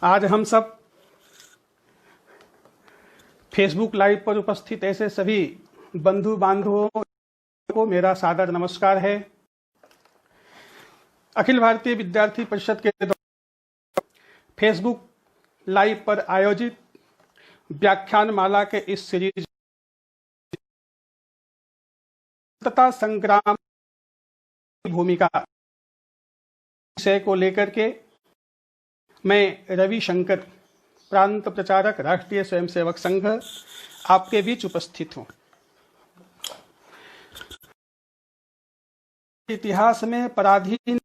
आज हम सब फेसबुक लाइव पर उपस्थित ऐसे सभी बंधु बांधवों को मेरा सादर नमस्कार है। अखिल भारतीय विद्यार्थी परिषद के द्वारा फेसबुक लाइव पर आयोजित व्याख्यान माला के इस सीरीज स्वतंत्रता संग्राम की भूमिका विषय को लेकर के मैं रविशंकर, प्रांत प्रचारक, राष्ट्रीय स्वयंसेवक संघ, आपके बीच उपस्थित हूं। इतिहास में पराधीन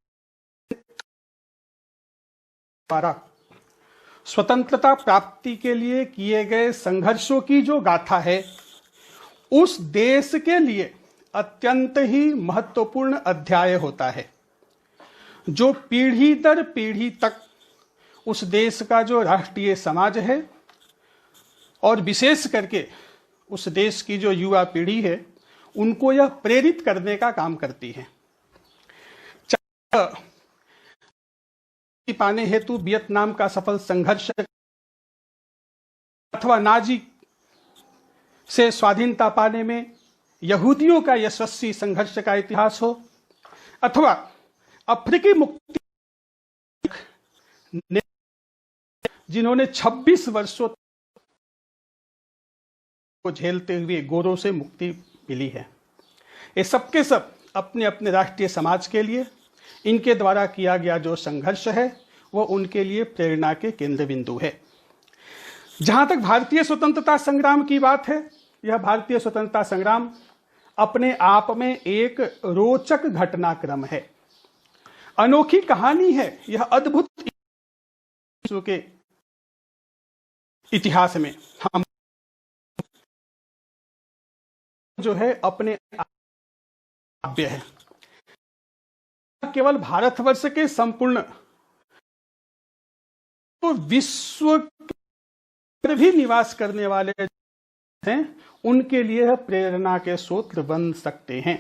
द्वारा स्वतंत्रता प्राप्ति के लिए किए गए संघर्षों की जो गाथा है, उस देश के लिए अत्यंत ही महत्वपूर्ण अध्याय होता है, जो पीढ़ी दर पीढ़ी तक उस देश का जो राष्ट्रीय समाज है और विशेष करके उस देश की जो युवा पीढ़ी है, उनको यह प्रेरित करने का काम करती है। पाने हेतु वियतनाम का सफल संघर्ष अथवा नाजी से स्वाधीनता पाने में यहूदियों का यशस्वी संघर्ष का इतिहास हो, अथवा अफ्रीकी मुक्ति जिन्होंने 26 वर्षों को झेलते हुए गोरों से मुक्ति मिली है, ये सब के सब अपने अपने राष्ट्रीय समाज के लिए इनके द्वारा किया गया जो संघर्ष है, वो उनके लिए प्रेरणा के केंद्र बिंदु है। जहां तक भारतीय स्वतंत्रता संग्राम की बात है, यह भारतीय स्वतंत्रता संग्राम अपने आप में एक रोचक घटनाक्रम है, अनोखी कहानी है। यह अद्भुत के इतिहास में हम जो है अपने काव्य है, केवल भारतवर्ष के संपूर्ण तो विश्व पर भी निवास करने वाले हैं, उनके लिए प्रेरणा के स्रोत बन सकते हैं।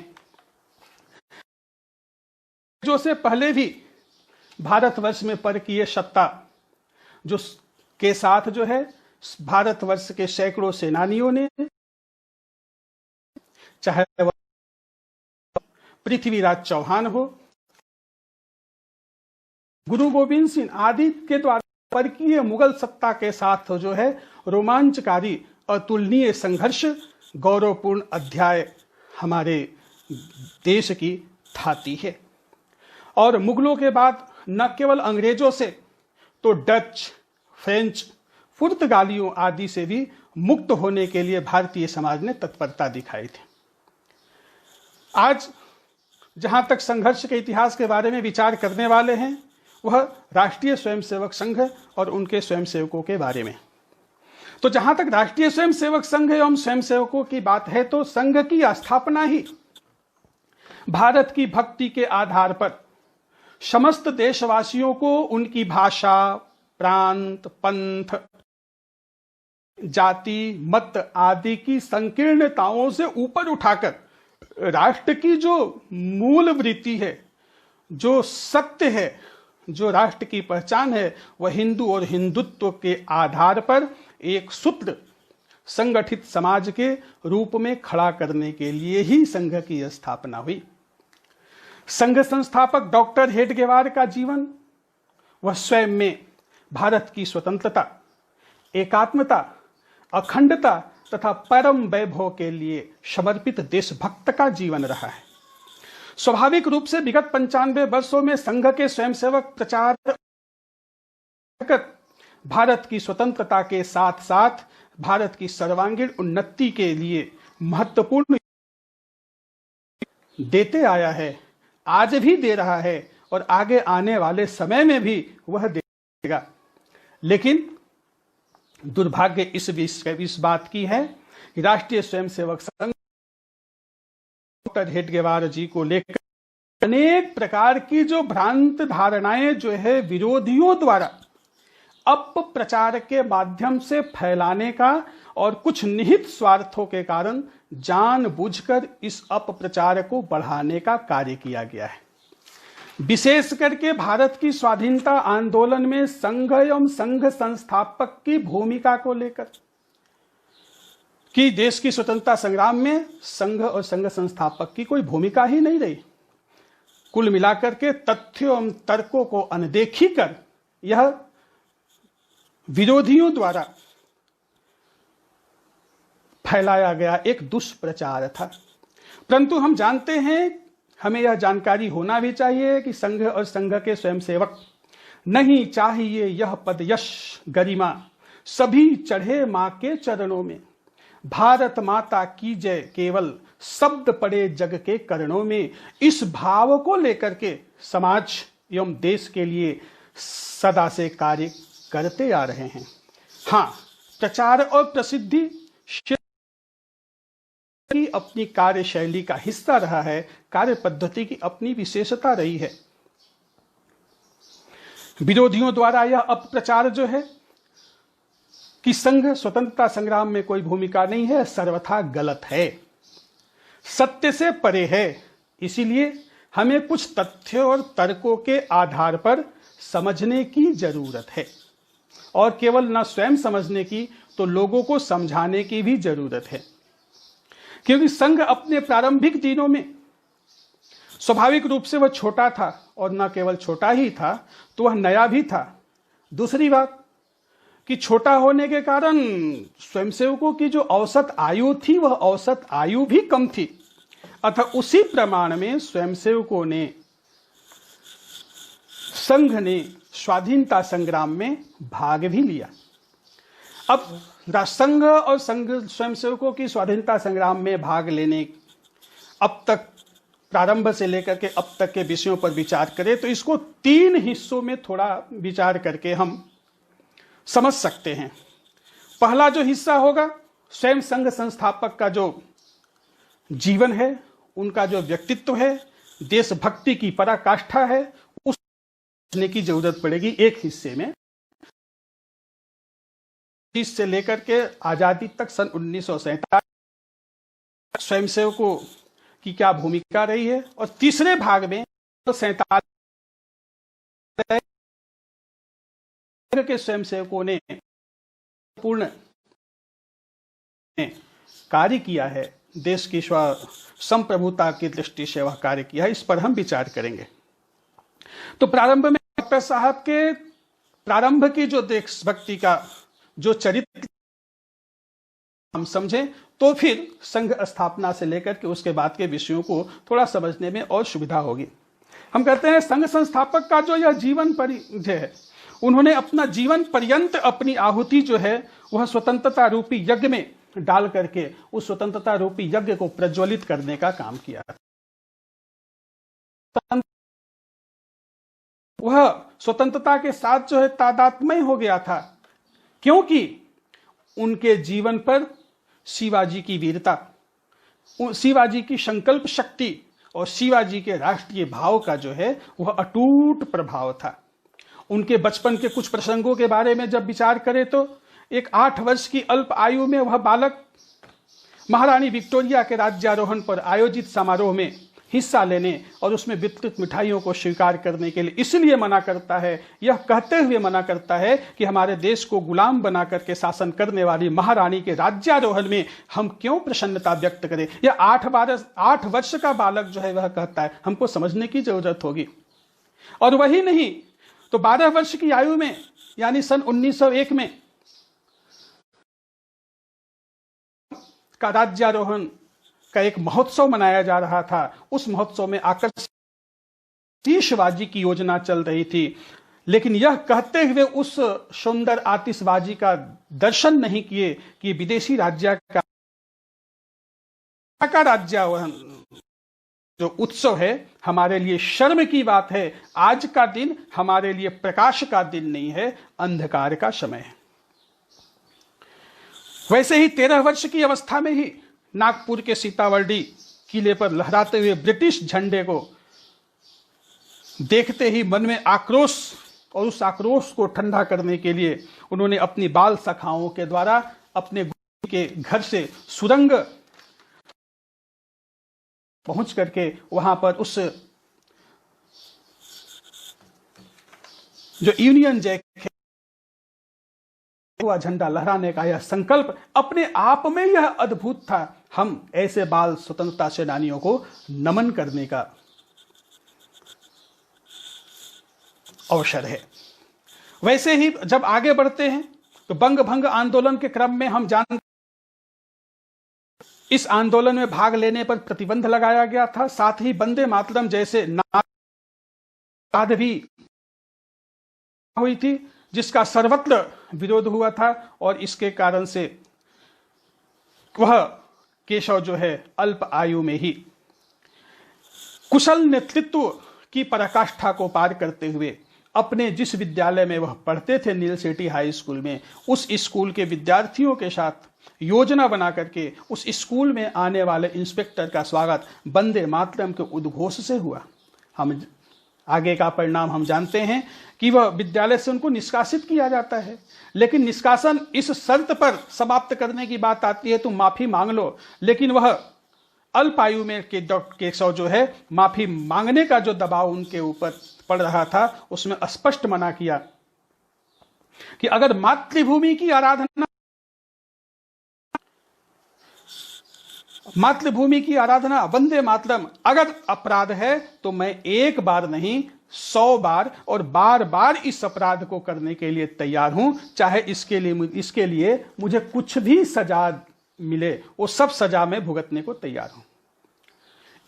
जो से पहले भी भारतवर्ष में परकीय सत्ता जो के साथ जो है भारतवर्ष के सैकड़ों सेनानियों ने, चाहे वह पृथ्वीराज चौहान हो, गुरु गोविंद सिंह आदि के द्वारा परकीय मुगल सत्ता के साथ जो है रोमांचकारी अतुलनीय संघर्ष, गौरवपूर्ण अध्याय हमारे देश की थाती है। और मुगलों के बाद न केवल अंग्रेजों से तो डच, फ्रेंच, पुर्तगालियों आदि से भी मुक्त होने के लिए भारतीय समाज ने तत्परता दिखाई थी। आज जहां तक संघर्ष के इतिहास के बारे में विचार करने वाले हैं, वह राष्ट्रीय स्वयंसेवक संघ और उनके स्वयंसेवकों के बारे में। तो जहां तक राष्ट्रीय स्वयंसेवक संघ एवं स्वयंसेवकों की बात है, तो संघ की स्थापना ही भारत की भक्ति के आधार पर समस्त देशवासियों को उनकी भाषा, प्रांत, पंथ, जाति, मत आदि की संकीर्णताओं से ऊपर उठाकर राष्ट्र की जो मूल वृत्ति है, जो सत्य है, जो राष्ट्र की पहचान है, वह हिंदू और हिंदुत्व के आधार पर एक सूत्र संगठित समाज के रूप में खड़ा करने के लिए ही संघ की स्थापना हुई। संघ संस्थापक डॉक्टर हेडगेवार का जीवन, वह स्वयं में भारत की स्वतंत्रता, एकात्मता, अखंडता तथा परम वैभव के लिए समर्पित देशभक्त का जीवन रहा है। स्वाभाविक रूप से विगत 95 वर्षों में संघ के स्वयंसेवक प्रचार भारत की स्वतंत्रता के साथ साथ भारत की सर्वांगीण उन्नति के लिए महत्वपूर्ण देते आया है, आज भी दे रहा है और आगे आने वाले समय में भी वह देगा। लेकिन दुर्भाग्य इस बात की है कि राष्ट्रीय स्वयंसेवक संघ डॉक्टर हेडगेवार जी को लेकर अनेक प्रकार की जो भ्रांत धारणाएं जो है विरोधियों द्वारा अपप्रचार के माध्यम से फैलाने का और कुछ निहित स्वार्थों के कारण जानबूझकर इस अपप्रचार को बढ़ाने का कार्य किया गया है। विशेष करके भारत की स्वाधीनता आंदोलन में संघ एवं संघ संस्थापक की भूमिका को लेकर कि देश की स्वतंत्रता संग्राम में संघ और संघ संस्थापक की कोई भूमिका ही नहीं रही। कुल मिलाकर के तथ्यों एवं तर्कों को अनदेखी कर यह विरोधियों द्वारा फैलाया गया एक दुष्प्रचार था। परंतु हम जानते हैं, हमें यह जानकारी होना भी चाहिए कि संघ और संघ के स्वयंसेवक नहीं चाहिए यह पद यश गरिमा, सभी चढ़े मां के चरणों में, भारत माता की जय केवल शब्द पड़े जग के करणों में। इस भाव को लेकर के समाज एवं देश के लिए सदा से कार्य करते आ रहे हैं। हाँ, प्रचार और प्रसिद्धि की अपनी कार्यशैली का हिस्सा रहा है, कार्य पद्धति की अपनी विशेषता रही है। विरोधियों द्वारा यह अपप्रचार जो है कि संघ स्वतंत्रता संग्राम में कोई भूमिका नहीं है, सर्वथा गलत है, सत्य से परे है। इसीलिए हमें कुछ तथ्यों और तर्कों के आधार पर समझने की जरूरत है, और केवल न स्वयं समझने की तो लोगों को समझाने की भी जरूरत है। क्योंकि संघ अपने प्रारंभिक दिनों में स्वाभाविक रूप से वह छोटा था, और न केवल छोटा ही था तो वह नया भी था। दूसरी बात कि छोटा होने के कारण स्वयंसेवकों की जो औसत आयु थी वह औसत आयु भी कम थी, अतः उसी प्रमाण में स्वयंसेवकों ने, संघ ने स्वाधीनता संग्राम में भाग भी लिया। अब संघ और संघ स्वयंसेवकों की स्वाधीनता संग्राम में भाग लेने, अब तक प्रारंभ से लेकर के अब तक के विषयों पर विचार करें तो इसको 3 हिस्सों में थोड़ा विचार करके हम समझ सकते हैं। पहला जो हिस्सा होगा स्वयं संघ संस्थापक का जो जीवन है, उनका जो व्यक्तित्व है, देशभक्ति की पराकाष्ठा है, उस समझने की जरूरत पड़ेगी एक हिस्से में। से लेकर के आजादी तक सन 1947 स्वयंसेवकों की क्या भूमिका रही है, और तीसरे भाग में 47 के स्वयंसेवकों ने पूर्ण कार्य किया है, देश की संप्रभुता की दृष्टि से वह कार्य किया है, इस पर हम विचार करेंगे। तो प्रारंभ में डॉक्टर साहब के प्रारंभ की जो देशभक्ति का जो चरित्र हम समझें तो फिर संघ स्थापना से लेकर के उसके बाद के विषयों को थोड़ा समझने में और सुविधा होगी। हम कहते हैं संघ संस्थापक का जो यह जीवन परिचय है, उन्होंने अपना जीवन पर्यंत अपनी आहुति जो है वह स्वतंत्रता रूपी यज्ञ में डाल करके उस स्वतंत्रता रूपी यज्ञ को प्रज्वलित करने का काम किया। वह स्वतंत्रता के साथ जो है तादात्म्य हो गया था, क्योंकि उनके जीवन पर शिवाजी की वीरता, शिवाजी की संकल्प शक्ति और शिवाजी के राष्ट्रीय भाव का जो है वह अटूट प्रभाव था। उनके बचपन के कुछ प्रसंगों के बारे में जब विचार करें तो एक 8 वर्ष की अल्प आयु में वह बालक महारानी विक्टोरिया के राज्यारोहण पर आयोजित समारोह में हिस्सा लेने और उसमें वितरित मिठाइयों को स्वीकार करने के लिए इसलिए मना करता है, यह कहते हुए मना करता है कि हमारे देश को गुलाम बना करके शासन करने वाली महारानी के राज्यारोहण में हम क्यों प्रसन्नता व्यक्त करें। यह 8 वर्ष का बालक जो है वह कहता है, हमको समझने की जरूरत होगी। और वही नहीं तो 12 वर्ष की आयु में यानी सन 1901 में का राज्यारोहण का एक महोत्सव मनाया जा रहा था। उस महोत्सव में आकर्षक शिवाजी की योजना चल रही थी, लेकिन यह कहते हुए उस सुंदर आतिशबाजी का दर्शन नहीं किए कि विदेशी राज्य का राज्यारोहण जो उत्सव है हमारे लिए शर्म की बात है। आज का दिन हमारे लिए प्रकाश का दिन नहीं है, अंधकार का समय है। वैसे ही 13 वर्ष की अवस्था में ही नागपुर के सीतावर्डी किले पर लहराते हुए ब्रिटिश झंडे को देखते ही मन में आक्रोश, और उस आक्रोश को ठंडा करने के लिए उन्होंने अपनी बाल सखाओं के द्वारा अपने के घर से सुरंग पहुंच करके वहां पर उस जो यूनियन जैक है, हुआ झंडा लहराने का यह संकल्प अपने आप में यह अद्भुत था। हम ऐसे बाल स्वतंत्रता सेनानियों को नमन करने का अवसर है। वैसे ही जब आगे बढ़ते हैं तो बंग भंग आंदोलन के क्रम में हम जानते, इस आंदोलन में भाग लेने पर प्रतिबंध लगाया गया था। साथ ही वंदे मातरम जैसे नाद भी हुई थी, जिसका सर्वत्र विरोध हुआ था, और इसके कारण से वह केशव जो है अल्प आयु में ही कुशल नेतृत्व की पराकाष्ठा को पार करते हुए अपने जिस विद्यालय में वह पढ़ते थे, नील सिटी हाई स्कूल में, उस स्कूल के विद्यार्थियों के साथ योजना बना करके उस स्कूल में आने वाले इंस्पेक्टर का स्वागत वंदे मातरम के उद्घोष से हुआ। हम आगे का परिणाम हम जानते हैं कि वह विद्यालय से उनको निष्कासित किया जाता है। लेकिन निष्कासन इस शर्त पर समाप्त करने की बात आती है, तुम माफी मांग लो। लेकिन वह अल्पायु में केशव जो है माफी मांगने का जो दबाव उनके ऊपर पड़ रहा था, उसमें स्पष्ट मना किया कि अगर मातृभूमि की आराधना वंदे मातरम अगर अपराध है, तो मैं एक बार नहीं 100 बार और बार बार इस अपराध को करने के लिए तैयार हूं, चाहे इसके लिए मुझे कुछ भी सजा मिले, वो सब सजा में भुगतने को तैयार हूं।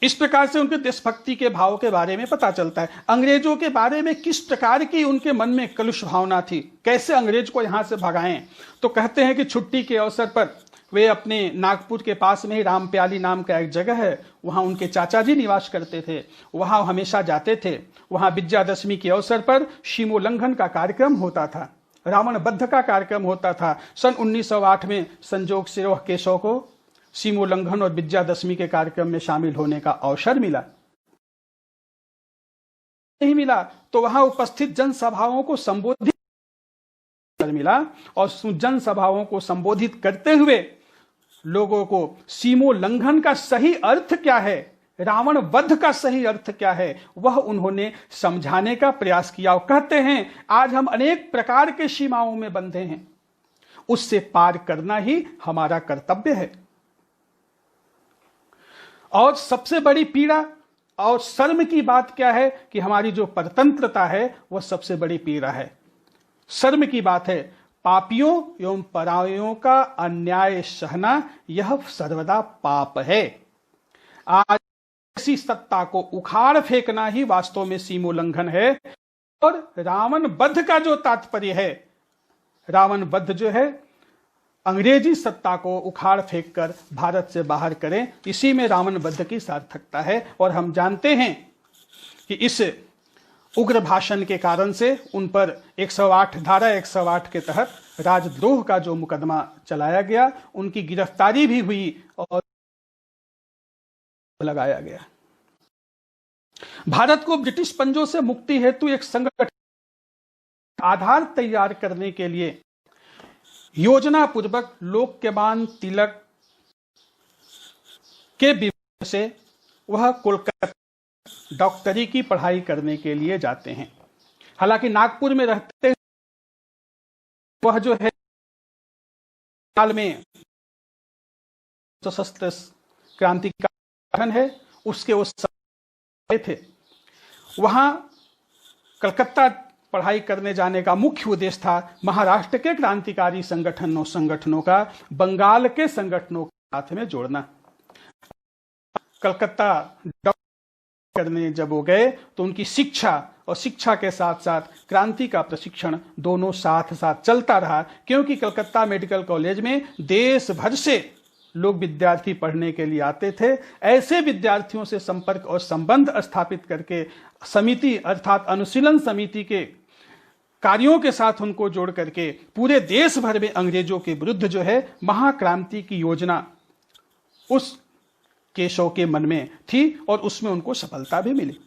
इस प्रकार से उनके देशभक्ति के भाव के बारे में पता चलता है। अंग्रेजों के बारे में किस प्रकार की उनके मन में कलुष भावना थी, कैसे अंग्रेज को यहां से भगाएं। तो कहते हैं कि छुट्टी के अवसर पर वे अपने नागपुर के पास में ही रामप्याली नाम का एक जगह है, वहां उनके चाचा जी निवास करते थे, वहां हमेशा जाते थे। वहां विजयादशमी के अवसर पर सीमोल्लंघन का कार्यक्रम होता था, रावण वध का कार्यक्रम होता था। सन 1908 में संजोग से वह केशव को सीमोल्लंघन और विजयादशमी के कार्यक्रम में शामिल होने का अवसर मिला। नहीं मिला तो वहां उपस्थित जनसभाओं को संबोधित मिला, और जनसभाओं को संबोधित करते हुए लोगों को सीमोल्लंघन का सही अर्थ क्या है, रावण वध का सही अर्थ क्या है, वह उन्होंने समझाने का प्रयास किया। और कहते हैं आज हम अनेक प्रकार के सीमाओं में बंधे हैं, उससे पार करना ही हमारा कर्तव्य है। और सबसे बड़ी पीड़ा और शर्म की बात क्या है कि हमारी जो परतंत्रता है वह सबसे बड़ी पीड़ा है। शर्म की बात है, पापियों एवं परायों का अन्याय सहना यह सर्वदा पाप है। आज ऐसी सत्ता को उखाड़ फेंकना ही वास्तव में सीमोल्लंघन है। और रावण वध का जो तात्पर्य है, रावण वध जो है अंग्रेजी सत्ता को उखाड़ फेंक कर भारत से बाहर करें, इसी में रावण वध की सार्थकता है। और हम जानते हैं कि इस उग्र भाषण के कारण से उन पर 108 धारा 108 के तहत राजद्रोह का जो मुकदमा चलाया गया, उनकी गिरफ्तारी भी हुई और लगाया गया। भारत को ब्रिटिश पंजों से मुक्ति हेतु एक संगठन आधार तैयार करने के लिए योजना पूर्वक लोकमान्य तिलक के विभाग से वह कोलकाता डॉक्टरी की पढ़ाई करने के लिए जाते हैं। हालांकि नागपुर में रहते वह जो है साल में सशस्त्र क्रांति का गठन है, उसके उस समय थे। वहां कलकत्ता पढ़ाई करने जाने का मुख्य उद्देश्य था महाराष्ट्र के क्रांतिकारी संगठनों का बंगाल के संगठनों के साथ में जोड़ना। कलकत्ता करने जब वो गए तो उनकी शिक्षा और शिक्षा के साथ साथ क्रांति का प्रशिक्षण दोनों साथ साथ चलता रहा, क्योंकि कलकत्ता मेडिकल कॉलेज में देश भर से लोग विद्यार्थी पढ़ने के लिए आते थे। ऐसे विद्यार्थियों से संपर्क और संबंध स्थापित करके समिति अर्थात अनुशीलन समिति के कार्यों के साथ उनको जोड़ करके पूरे देश भर में अंग्रेजों के विरुद्ध जो है महाक्रांति की योजना उस केशव के मन में थी और उसमें उनको सफलता भी मिली।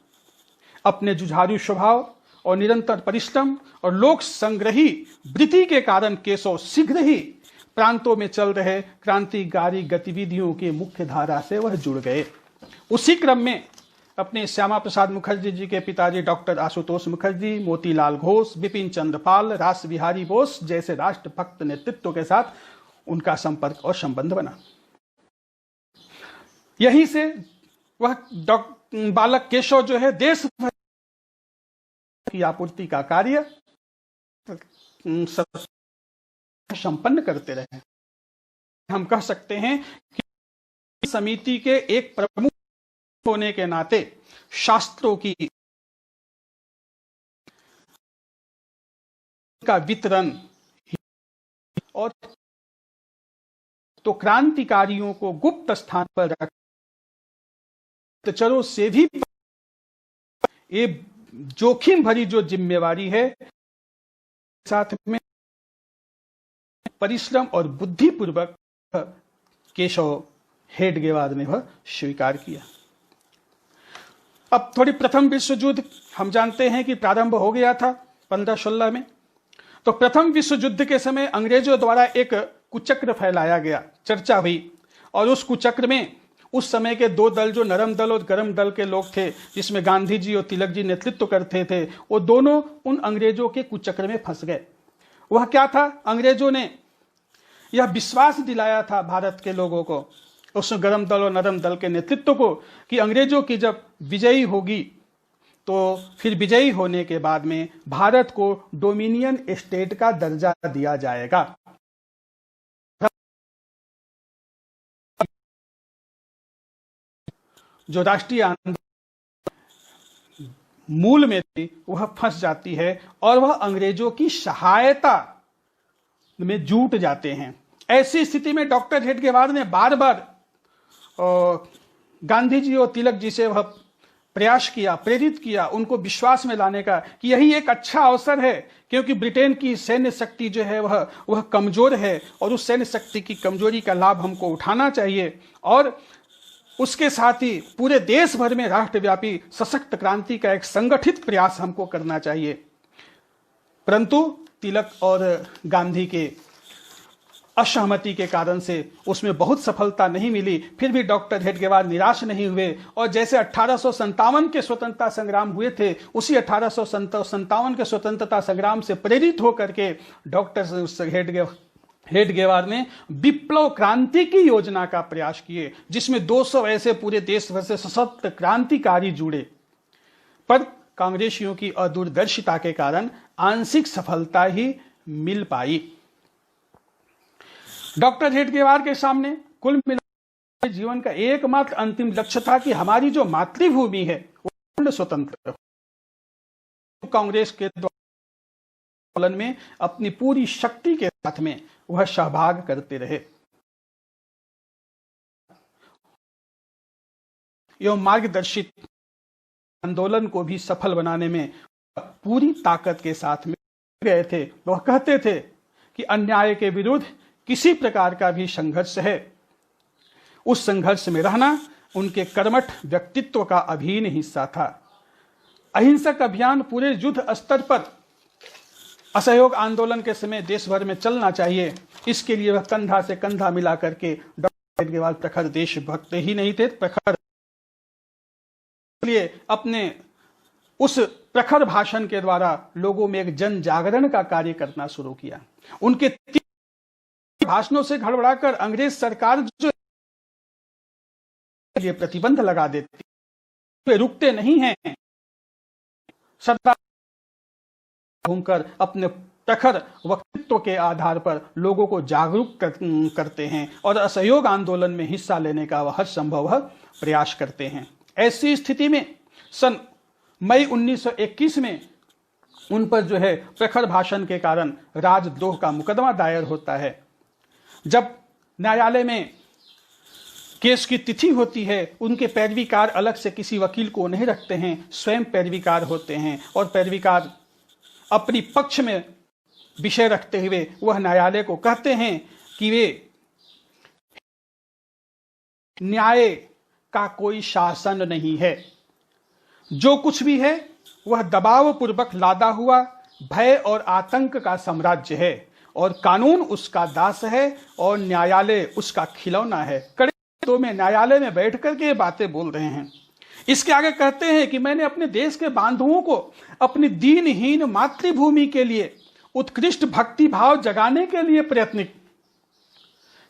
अपने जुझारू स्वभाव और निरंतर परिश्रम और लोक संग्रही वृत्ति के कारण केशव शीघ्र ही प्रांतों में चल रहे क्रांतिकारी गतिविधियों की मुख्य धारा से वह जुड़ गए। उसी क्रम में अपने श्यामा प्रसाद मुखर्जी जी के पिताजी डॉक्टर आशुतोष मुखर्जी, मोतीलाल घोष, बिपिन चंद्र पाल, रास बिहारी बोस जैसे राष्ट्रभक्त नेतृत्व के साथ उनका संपर्क और संबंध बना। यहीं से वह बालक केशव जो है देश भर की आपूर्ति का कार्य संपन्न करते रहे। हम कह सकते हैं कि समिति के एक प्रमुख होने के नाते शास्त्रों की का वितरण और तो क्रांतिकारियों को गुप्त स्थान पर रख चरों से भी ये जोखिम भरी जो जिम्मेवारी है साथ में परिश्रम और बुद्धिपूर्वक केशव हेडगेवार ने वह स्वीकार किया। अब थोड़ी प्रथम विश्व युद्ध हम जानते हैं कि प्रारंभ हो गया था 1516 में। तो प्रथम विश्व युद्ध के समय अंग्रेजों द्वारा एक कुचक्र फैलाया गया, चर्चा हुई, और उस कुचक्र में उस समय के दो दल जो नरम दल और गरम दल के लोग थे, जिसमें गांधी जी और तिलक जी नेतृत्व करते थे, वो दोनों उन अंग्रेजों के कुचक्र में फंस गए। वह क्या था? अंग्रेजों ने यह विश्वास दिलाया था भारत के लोगों को, उस गरम दल और नरम दल के नेतृत्व को, कि अंग्रेजों की जब विजयी होगी तो फिर विजयी होने के बाद में भारत को डोमिनियन स्टेट का दर्जा दिया जाएगा। जो राष्ट्रीय आंदोलन मूल में थी वह फंस जाती है और वह अंग्रेजों की सहायता में जुट जाते हैं। ऐसी स्थिति में डॉक्टर हेडगेवार ने बार बार गांधी जी और तिलक जी से वह प्रयास किया, प्रेरित किया उनको विश्वास में लाने का कि यही एक अच्छा अवसर है, क्योंकि ब्रिटेन की सैन्य शक्ति जो है वह कमजोर है और उस सैन्य शक्ति की कमजोरी का लाभ हमको उठाना चाहिए, और उसके साथ ही पूरे देश भर में राष्ट्रव्यापी सशक्त क्रांति का एक संगठित प्रयास हमको करना चाहिए। परंतु तिलक और गांधी के असहमति के कारण से उसमें बहुत सफलता नहीं मिली। फिर भी डॉक्टर हेडगेवार निराश नहीं हुए और जैसे 1857 के स्वतंत्रता संग्राम हुए थे, उसी 1857 के स्वतंत्रता संग्राम से प्रेरित होकर के डॉक्टर हेडगेवार ने विप्लव क्रांति की योजना का प्रयास किए, जिसमें 200 ऐसे पूरे देश भर से सशक्त क्रांतिकारी जुड़े। पर कांग्रेसियों की अदूरदर्शिता के कारण आंशिक सफलता ही मिल पाई। डॉक्टर हेडगेवार के सामने कुल मिलाकर जीवन का एकमात्र अंतिम लक्ष्य था कि हमारी जो मातृभूमि है वो पूर्ण स्वतंत्र हो। कांग्रेस के आंदोलन में अपनी पूरी शक्ति के साथ में वह सहभाग करते रहे एवं मार्गदर्शित आंदोलन को भी सफल बनाने में पूरी ताकत के साथ में गए थे। वह कहते थे कि अन्याय के विरुद्ध किसी प्रकार का भी संघर्ष है, उस संघर्ष में रहना उनके कर्मठ व्यक्तित्व का अभिन्न हिस्सा था। अहिंसक अभियान पूरे युद्ध स्तर पर असहयोग आंदोलन के समय देश भर में चलना चाहिए। इसके लिए वह कंधा से कंधा मिला करके डॉक्टर हेडगेवार प्रखर देशभक्त ही नहीं थे, प्रखर लिए अपने उस प्रखर भाषण के द्वारा लोगों में एक जन जागरण का कार्य करना शुरू किया। उनके भाषणों से घबराकर अंग्रेज सरकार जो ये प्रतिबंध लगा देती, वे रुकते नहीं हैं। सरदार घूमकर अपने प्रखर वक्तृत्व के आधार पर लोगों को जागरूक करते हैं और असहयोग आंदोलन में हिस्सा लेने का वह हर संभव प्रयास करते हैं। ऐसी स्थिति में सन मई 1921 में उन पर जो है प्रखर भाषण के कारण राजद्रोह का मुकदमा दायर होता है। जब न्यायालय में केस की तिथि होती है, उनके पैरवीकार अलग से किसी वकील को नहीं रखते हैं, स्वयं पैरवीकार होते हैं और पैरवीकार अपनी पक्ष में विषय रखते हुए वह न्यायालय को कहते हैं कि वे न्याय का कोई शासन नहीं है, जो कुछ भी है वह दबाव पूर्वक लादा हुआ भय और आतंक का साम्राज्य है और कानून उसका दास है और न्यायालय उसका खिलौना है। कड़े शब्दों में न्यायालय में बैठ करके ये बातें बोल रहे हैं। इसके आगे कहते हैं कि मैंने अपने देश के बांधवों को अपनी दीनहीन मातृभूमि के लिए उत्कृष्ट भक्ति भाव जगाने के लिए प्रयत्न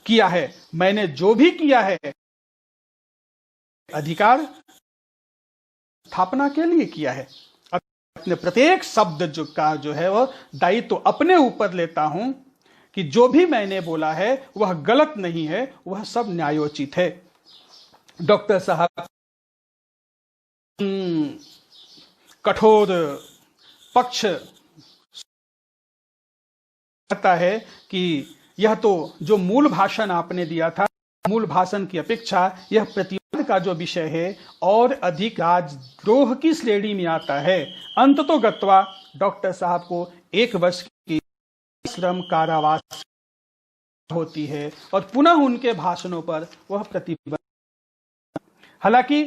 किया है। मैंने जो भी किया है अधिकार स्थापना के लिए किया है। अपने प्रत्येक शब्द जो है वह दायित्व तो अपने ऊपर लेता हूं कि जो भी मैंने बोला है वह गलत नहीं है, वह सब न्यायोचित है। डॉक्टर साहब कठोर पक्ष कहता है कि यह तो जो मूल भाषण आपने दिया था, मूल भाषण की अपेक्षा यह प्रतिवाद का जो विषय है और अधिक राजद्रोह की श्रेणी में आता है। अंततोगत्वा डॉक्टर साहब को 1 वर्ष की श्रम कारावास होती है और पुनः उनके भाषणों पर वह प्रतिबंध। हालांकि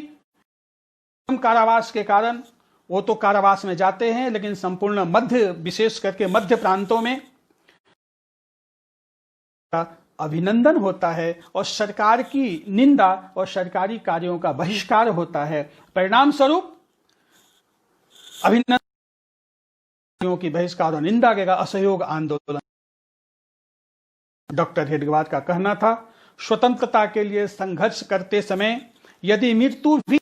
कारावास के कारण वो तो कारावास में जाते हैं, लेकिन संपूर्ण मध्य, विशेष करके मध्य प्रांतों में अभिनंदन होता है और सरकार की निंदा और सरकारी कार्यों का बहिष्कार होता है। परिणाम स्वरूप अभिनंदन की बहिष्कार और निंदा का असहयोग आंदोलन। डॉक्टर हेडगेवार का कहना था, स्वतंत्रता के लिए संघर्ष करते समय यदि मृत्यु भी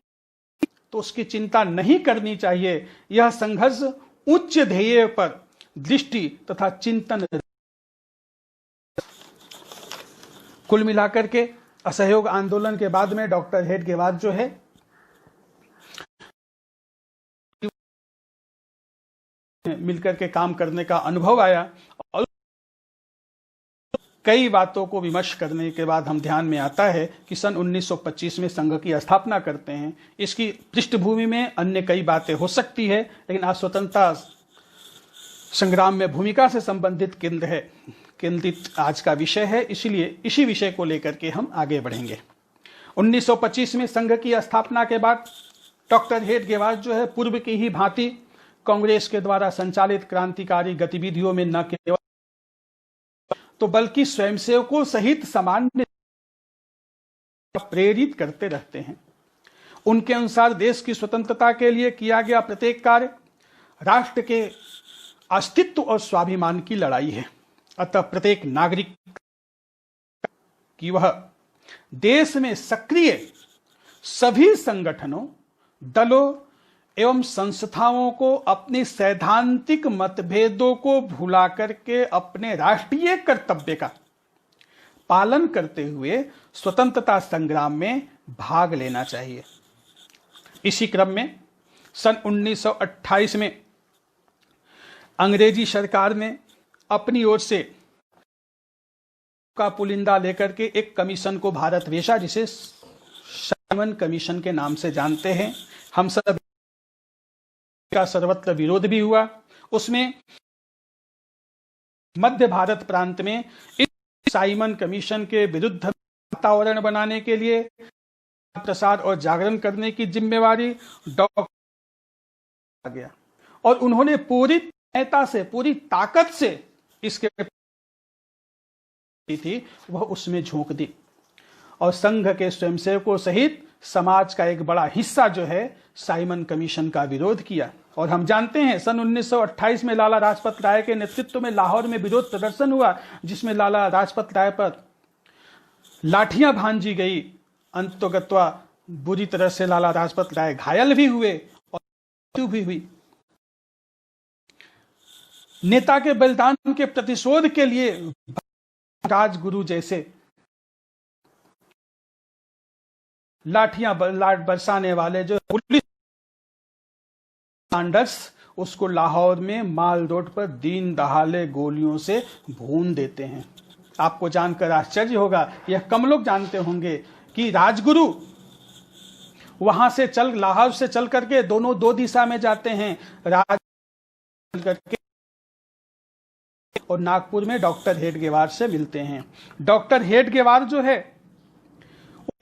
तो उसकी चिंता नहीं करनी चाहिए। यह संघर्ष उच्च ध्येय पर दृष्टि तथा चिंतन। कुल मिलाकर के असहयोग आंदोलन के बाद में डॉक्टर हेडगेवार जो है मिलकर के काम करने का अनुभव आया और कई बातों को विमर्श करने के बाद हम ध्यान में आता है कि सन 1925 में संघ की स्थापना करते हैं। इसकी पृष्ठभूमि में अन्य कई बातें हो सकती है, लेकिन आज स्वतंत्रता संग्राम में भूमिका से संबंधित केंद्रित आज का विषय है, इसलिए इसी विषय को लेकर के हम आगे बढ़ेंगे। 1925 में संघ की स्थापना के बाद डॉक्टर हेडगेवार जो है पूर्व की ही भांति कांग्रेस के द्वारा संचालित क्रांतिकारी गतिविधियों में न केवल तो बल्कि स्वयंसेवकों सहित सामान्य प्रेरित करते रहते हैं। उनके अनुसार देश की स्वतंत्रता के लिए किया गया प्रत्येक कार्य राष्ट्र के अस्तित्व और स्वाभिमान की लड़ाई है। अतः प्रत्येक नागरिक की वह देश में सक्रिय सभी संगठनों, दलों एवं संस्थाओं को अपनी सैद्धांतिक मतभेदों को भुला करके अपने राष्ट्रीय कर्तव्य का पालन करते हुए स्वतंत्रता संग्राम में भाग लेना चाहिए। इसी क्रम में सन 1928 में अंग्रेजी सरकार ने अपनी ओर से का पुलिंदा लेकर के एक कमीशन को भारत भेजा, जिसे साइमन कमीशन के नाम से जानते हैं। हम सब का सर्वत्र विरोध भी हुआ। उसमें मध्य भारत प्रांत में इस साइमन कमीशन के विरुद्ध वातावरण बनाने के लिए प्रसार और जागरण करने की जिम्मेवारी डॉक्टर गया और उन्होंने पूरी नेता से, पूरी ताकत से इसके थी वह उसमें झोंक दी और संघ के स्वयंसेवकों सहित समाज का एक बड़ा हिस्सा जो है साइमन कमीशन का विरोध किया। और हम जानते हैं सन 1928 में लाला लाजपत राय के नेतृत्व में लाहौर में विरोध प्रदर्शन हुआ, जिसमें लाला लाजपत राय पर लाठियां भांजी गई। अंततोगत्वा बुरी तरह से लाला लाजपत राय घायल भी हुए और मृत्यु भी हुई। नेता के बलिदान के प्रतिशोध के लिए राजगुरु जैसे लाठियां बरसाने वाले जो पुलिस कमांडर्स उसको लाहौर में माल रोड पर दीन दहाड़े गोलियों से भून देते हैं। आपको जानकर आश्चर्य होगा, यह कम लोग जानते होंगे कि राजगुरु वहां से लाहौर से चल करके दोनों दो दिशा में जाते हैं, राज करके और नागपुर में डॉक्टर हेडगेवार से मिलते हैं। डॉक्टर हेडगेवार जो है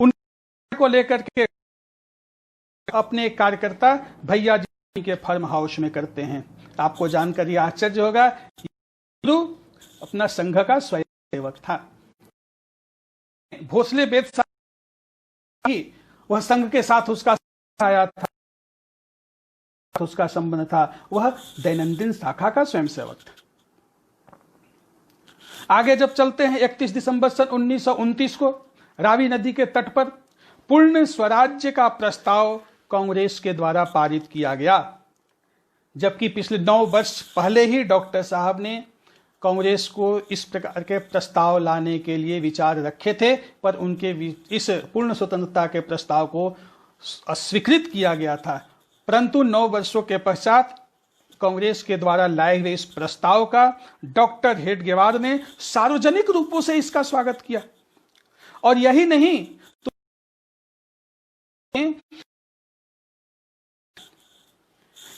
उनको लेकर के अपने कार्यकर्ता भैया जी के फार्म हाउस में करते हैं। आपको जानकर यह आश्चर्य होगा, गुरु अपना संघ का स्वयंसेवक था। भोसले बेद वह संघ के साथ उसका आया था, उसका संबंध था, वह दैनंदिन शाखा का स्वयंसेवक था। आगे जब चलते हैं, 31 दिसंबर सन 1929 को रावी नदी के तट पर पूर्ण स्वराज्य का प्रस्ताव कांग्रेस के द्वारा पारित किया गया, जबकि पिछले 9 वर्ष पहले ही डॉक्टर साहब ने कांग्रेस को इस प्रकार के प्रस्ताव लाने के लिए विचार रखे थे, पर उनके इस पूर्ण स्वतंत्रता के प्रस्ताव को अस्वीकृत किया गया था। परंतु 9 वर्षों के पश्चात कांग्रेस के द्वारा लाए गए इस प्रस्ताव का डॉक्टर हेडगेवार ने सार्वजनिक रूपों से इसका स्वागत किया। और यही नहीं तो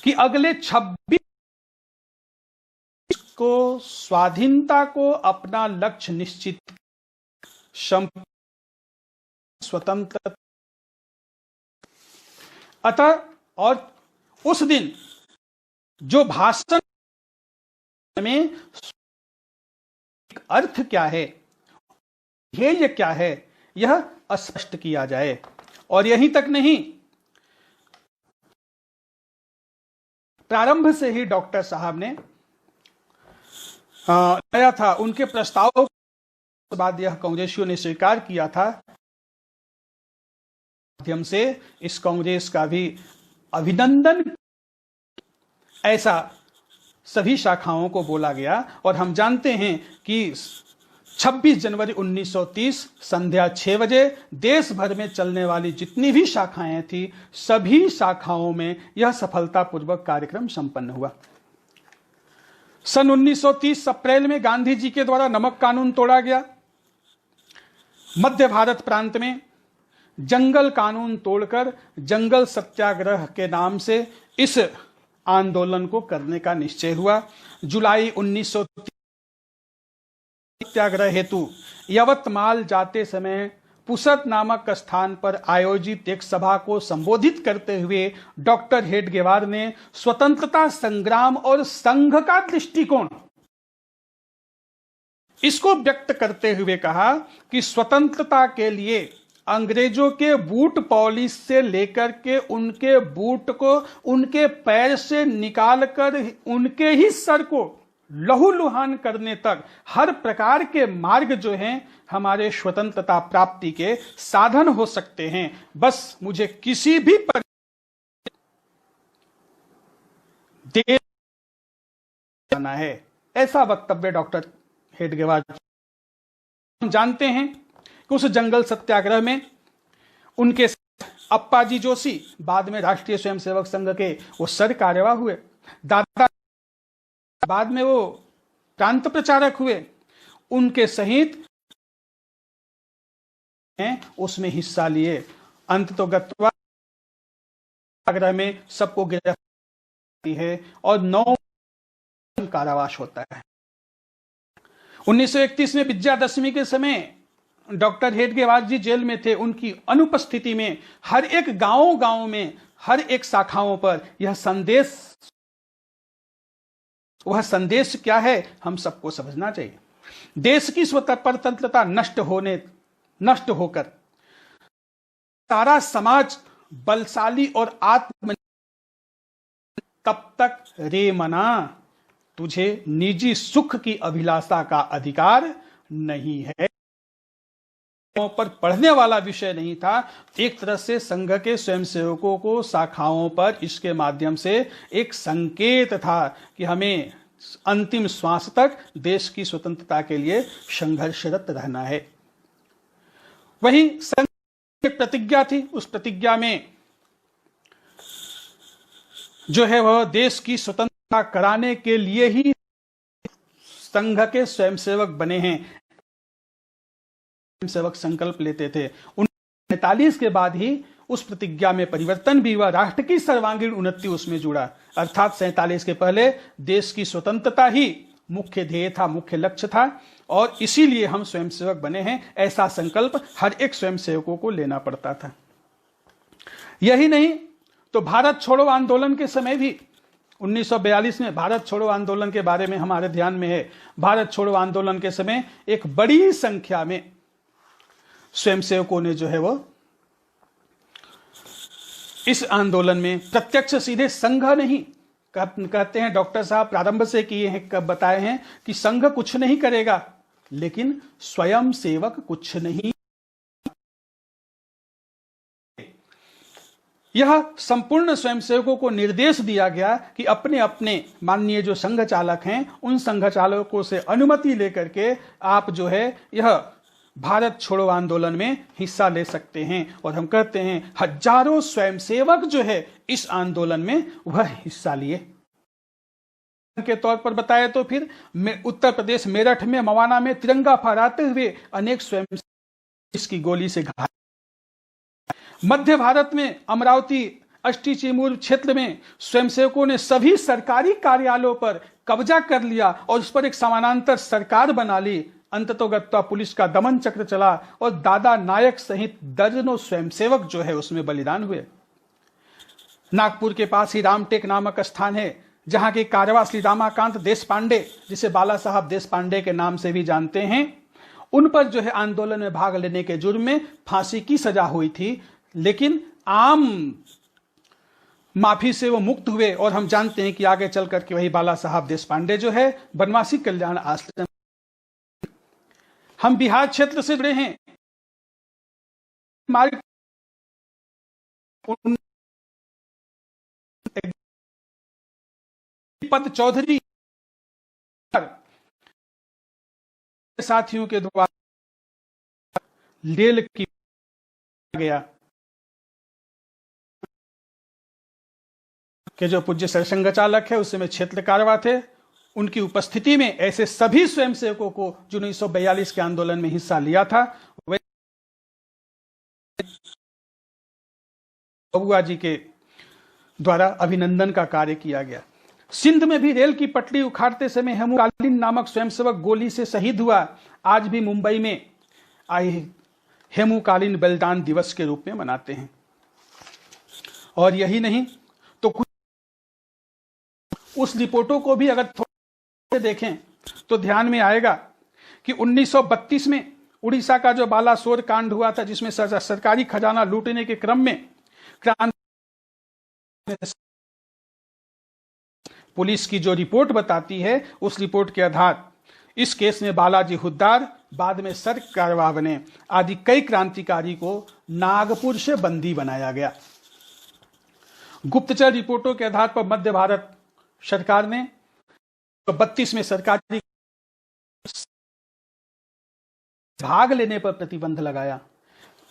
कि अगले 26 को स्वाधीनता को अपना लक्ष्य निश्चित, स्वतंत्र। अतः और उस दिन जो भाषण में अर्थ क्या है, ध्येय क्या है, यह स्पष्ट किया जाए। और यहीं तक नहीं, प्रारंभ से ही डॉक्टर साहब ने आया था, उनके प्रस्ताव के बाद यह कांग्रेसियों ने स्वीकार किया था, माध्यम से इस कांग्रेस का भी अभिनंदन, ऐसा सभी शाखाओं को बोला गया। और हम जानते हैं कि 26 जनवरी 1930 संध्या 6 बजे देश भर में चलने वाली जितनी भी शाखाएं थी, सभी शाखाओं में यह सफलतापूर्वक कार्यक्रम संपन्न हुआ। सन 1930 अप्रैल में गांधी जी के द्वारा नमक कानून तोड़ा गया। मध्य भारत प्रांत में जंगल कानून तोड़कर जंगल सत्याग्रह के नाम से इस आंदोलन को करने का निश्चय हुआ। जुलाई 1930 सत्याग्रह हेतु यवतमाल जाते समय पुसद नामक स्थान पर आयोजित एक सभा को संबोधित करते हुए डॉक्टर हेडगेवार ने स्वतंत्रता संग्राम और संघ का दृष्टिकोण, इसको व्यक्त करते हुए कहा कि स्वतंत्रता के लिए अंग्रेजों के बूट पॉलिश से लेकर के उनके बूट को उनके पैर से निकालकर उनके ही सर को लहूलुहान करने तक हर प्रकार के मार्ग जो हैं हमारे स्वतंत्रता प्राप्ति के साधन हो सकते हैं। बस मुझे किसी भी देश जाना है, ऐसा वक्तव्य डॉक्टर हेडगेवार। हम जानते हैं कि उस जंगल सत्याग्रह में उनके अप्पाजी जोशी, बाद में राष्ट्रीय स्वयंसेवक संघ के वो सर कार्यवाह हुए, दादा बाद में वो प्रांत प्रचारक हुए, उनके सहित उसमें हिस्सा लिए। अंततोगत्वा सत्याग्रह में सबको गिरफ्तारी है और 9 कारावास होता है। 1931 में विजयादशमी के समय डॉक्टर हेडगेवार जी जेल में थे। उनकी अनुपस्थिति में हर एक गांव में, हर एक शाखाओं पर यह संदेश, वह संदेश क्या है हम सबको समझना चाहिए। देश की स्वतंत्रता नष्ट होकर सारा समाज बलशाली और आत्म, तब तक रे मना तुझे निजी सुख की अभिलाषा का अधिकार नहीं है। पर पढ़ने वाला विषय नहीं था। एक तरह से संघ के स्वयंसेवकों को शाखाओं पर इसके माध्यम से एक संकेत था कि हमें अंतिम श्वास तक देश की स्वतंत्रता के लिए संघर्षरत रहना है। वही संघ की प्रतिज्ञा थी, उस प्रतिज्ञा में जो है वह देश की स्वतंत्रता कराने के लिए ही संघ के स्वयंसेवक बने हैं, स्वयंसेवक संकल्प लेते थे। 1945 के बाद ही उस प्रतिज्ञा में परिवर्तन भी हुआ, राष्ट्र की सर्वांगीण उन्नति उसमें जुड़ा। अर्थात 47 के पहले देश की स्वतंत्रता ही मुख्य ध्येय था, मुख्य लक्ष्य था, और इसीलिए हम स्वयंसेवक बने हैं, ऐसा संकल्प हर एक स्वयंसेवकों को लेना पड़ता था। यही नहीं तो भारत छोड़ो आंदोलन के समय भी 1942 में, भारत छोड़ो आंदोलन के बारे में हमारे ध्यान में है, भारत छोड़ो आंदोलन के समय एक बड़ी संख्या में स्वयंसेवकों ने जो है वो इस आंदोलन में प्रत्यक्ष सीधे संघ नहीं, कहते हैं डॉक्टर साहब प्रारंभ से किए हैं, कब बताए हैं कि संघ कुछ नहीं करेगा, लेकिन स्वयं सेवक कुछ नहीं। यह संपूर्ण स्वयंसेवकों को निर्देश दिया गया कि अपने अपने माननीय जो संघ चालक हैं उन संघ चालकों से अनुमति लेकर के आप जो है यह भारत छोड़ो आंदोलन में हिस्सा ले सकते हैं। और हम कहते हैं हजारों स्वयंसेवक जो है इस आंदोलन में वह हिस्सा लिए। के तौर पर बताए तो फिर उत्तर प्रदेश मेरठ में मवाना में तिरंगा फहराते हुए अनेक स्वयंसेवक इसकी गोली से घायल। मध्य भारत में अमरावती अष्टीचिमूर क्षेत्र में स्वयंसेवकों ने सभी सरकारी कार्यालयों पर कब्जा कर लिया और उस पर एक समानांतर सरकार बना ली। अंततोगत्वा पुलिस का दमन चक्र चला और दादा नायक सहित दर्जनों स्वयंसेवक जो है उसमें बलिदान हुए। नागपुर के पास ही रामटेक नामक स्थान है जहां के कारवा श्री रामाकांत देशपांडे, जिसे बाला साहब देशपांडे के नाम से भी जानते हैं, उन पर जो है आंदोलन में भाग लेने के जुर्म में फांसी की सजा हुई थी, लेकिन आम माफी से वो मुक्त हुए। और हम जानते हैं कि आगे चल करके वही बाला साहब देशपांडे जो है बनवासी कल्याण आश्रम। हम बिहार क्षेत्र से जुड़े हैं। पद चौधरी साथियों के द्वारा लेल की गया कि जो पूज्य सरसंघ चालक है उसमें क्षेत्र कारवा थे, उनकी उपस्थिति में ऐसे सभी स्वयंसेवकों को जो 1942 के आंदोलन में हिस्सा लिया था वे बबुआ जी के द्वारा अभिनंदन का कार्य किया गया। सिंध में भी रेल की पटरी उखाड़ते समय हेमुकालीन नामक स्वयंसेवक गोली से शहीद हुआ। आज भी मुंबई में आई हेमुकालीन बलिदान दिवस के रूप में मनाते हैं। और यही नहीं तो कुछ उस रिपोर्टों को भी अगर थोड़े देखें तो ध्यान में आएगा कि 1932 में उड़ीसा का जो बालासोर कांड हुआ था, जिसमें सरकारी खजाना लूटने के क्रम में पुलिस की जो रिपोर्ट बताती है, उस रिपोर्ट के आधार इस केस में बालाजी हुद्दार, बाद में सर कारवाने आदि कई क्रांतिकारी को नागपुर से बंदी बनाया गया। गुप्तचर रिपोर्टों के आधार पर मध्य भारत सरकार ने 32 में सरकारी भाग लेने पर प्रतिबंध लगाया।